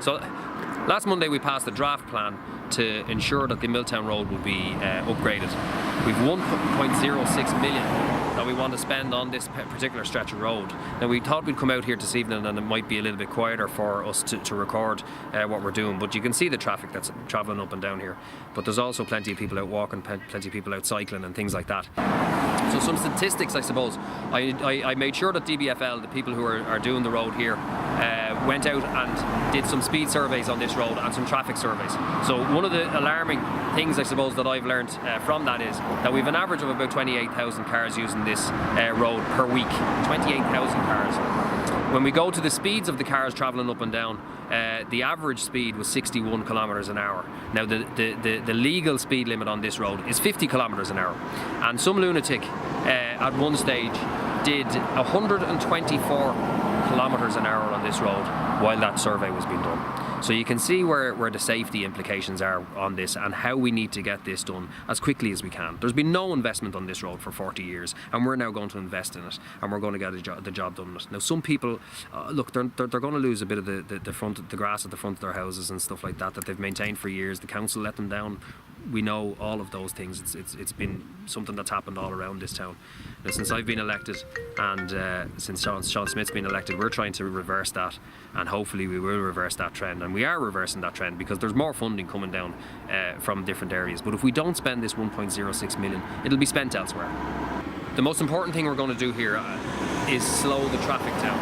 So last Monday we passed a draft plan to ensure that the Milltown Road will be upgraded. We've 1.06 million that we want to spend on this particular stretch of road. Now we thought we'd come out here this evening and it might be a little bit quieter for us to record what we're doing, but you can see the traffic that's travelling up and down here. But there's also plenty of people out walking, plenty of people out cycling and things like that. So some statistics, I suppose. I made sure that DBFL, the people who are doing the road here, went out and did some speed surveys on this road and some traffic surveys. So one of the alarming things, I suppose, that I've learned from that is that we've an average of about 28,000 cars using this road per week. 28,000 cars. When we go to the speeds of the cars travelling up and down, the average speed was 61 kilometres an hour. Now the legal speed limit on this road is 50 kilometres an hour, and some lunatic at one stage did 124 kilometres an hour on this road while that survey was being done. So you can see where the safety implications are on this and how we need to get this done as quickly as we can. There's been no investment on this road for 40 years and we're now going to invest in it and we're going to get the job done on it. Now some people, look, they're going to lose a bit of the grass at the front of their houses and stuff like that they've maintained for years. The council let them down. We know all of those things. It's been something that's happened all around this town. Now, since I've been elected and since Sean Smith's been elected, we're trying to reverse that, and hopefully we will reverse that trend, and we are reversing that trend because there's more funding coming down from different areas. But if we don't spend this 1.06 million, it'll be spent elsewhere. The most important thing we're going to do here is slow the traffic down.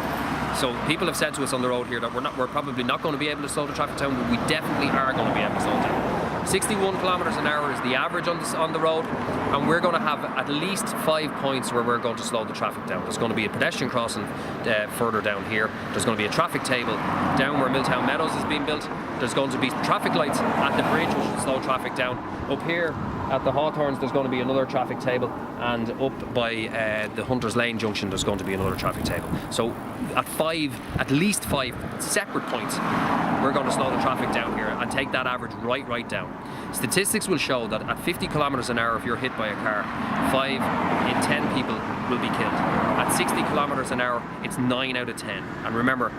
So people have said to us on the road here that we're probably not going to be able to slow the traffic down, but we definitely are going to be able to slow it down. 61 kilometres an hour is the average on the road, and we're going to have at least 5 points where we're going to slow the traffic down. There's going to be a pedestrian crossing further down here. There's going to be a traffic table down where Milltown Meadows is being built. There's going to be traffic lights at the bridge which will slow traffic down. Up here at the Hawthorns there's going to be another traffic table, and up by the Hunters Lane junction there's going to be another traffic table. So at least five separate points we're going to slow the traffic down here and take that average right down. Statistics will show that at 50 kilometres an hour if you're hit by a car, 5 in 10 people will be killed. At 60 kilometres an hour it's 9 out of 10, and remember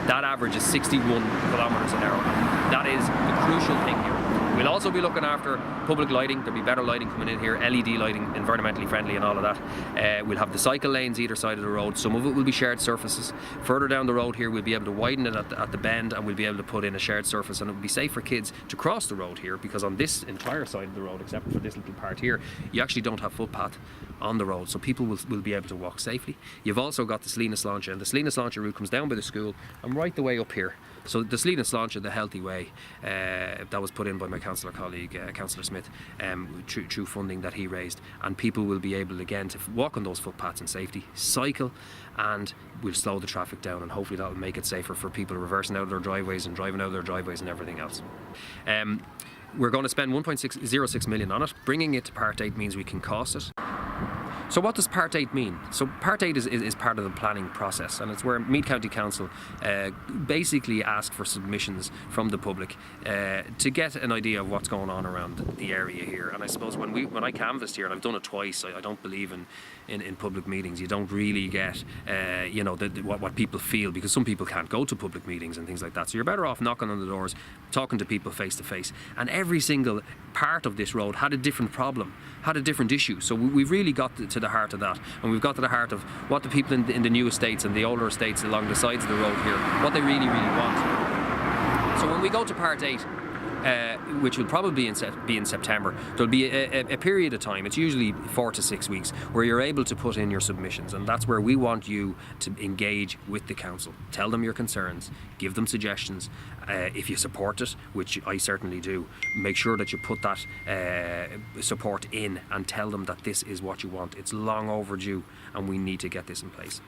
that average is 61 kilometres an hour. That is the crucial thing here. We'll also be looking after public lighting. There'll be better lighting coming in here, LED lighting, environmentally friendly and all of that. We'll have the cycle lanes either side of the road. Some of it will be shared surfaces. Further down the road here we'll be able to widen it at the bend, and we'll be able to put in a shared surface, and it will be safe for kids to cross the road here, because on this entire side of the road, except for this little part here, you actually don't have footpath on the road, so people will be able to walk safely. You've also got the Cllr Sláinte, and the Cllr Sláinte route comes down by the school and right the way up here. So the Cllr Sláinte, the healthy way, that was put in by my councillor colleague, Councillor Smith, through funding that he raised, and people will be able again to walk on those footpaths in safety, cycle, and we'll slow the traffic down, and hopefully that will make it safer for people reversing out of their driveways and driving out of their driveways and everything else. We're going to spend 1.06 million on it. Bringing it to Part 8 means we can cost it. So what does Part 8 mean? So Part 8 is part of the planning process, and it's where Meath County Council basically ask for submissions from the public to get an idea of what's going on around the area here. And I suppose when I canvassed here, and I've done it twice, I don't believe in public meetings. You don't really get what people feel, because some people can't go to public meetings and things like that. So you're better off knocking on the doors, talking to people face to face. And every single part of this road had a different problem, had a different issue. So we've really got to the heart of that, and we've got to the heart of what the people in the new estates and the older estates along the sides of the road here, what they really want. So when we go to Part 8, which will probably be in September, there'll be a period of time, it's usually 4 to 6 weeks, where you're able to put in your submissions, and that's where we want you to engage with the council. Tell them your concerns, give them suggestions. If you support it, which I certainly do, make sure that you put that support in and tell them that this is what you want. It's long overdue and we need to get this in place.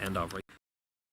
End of. Right.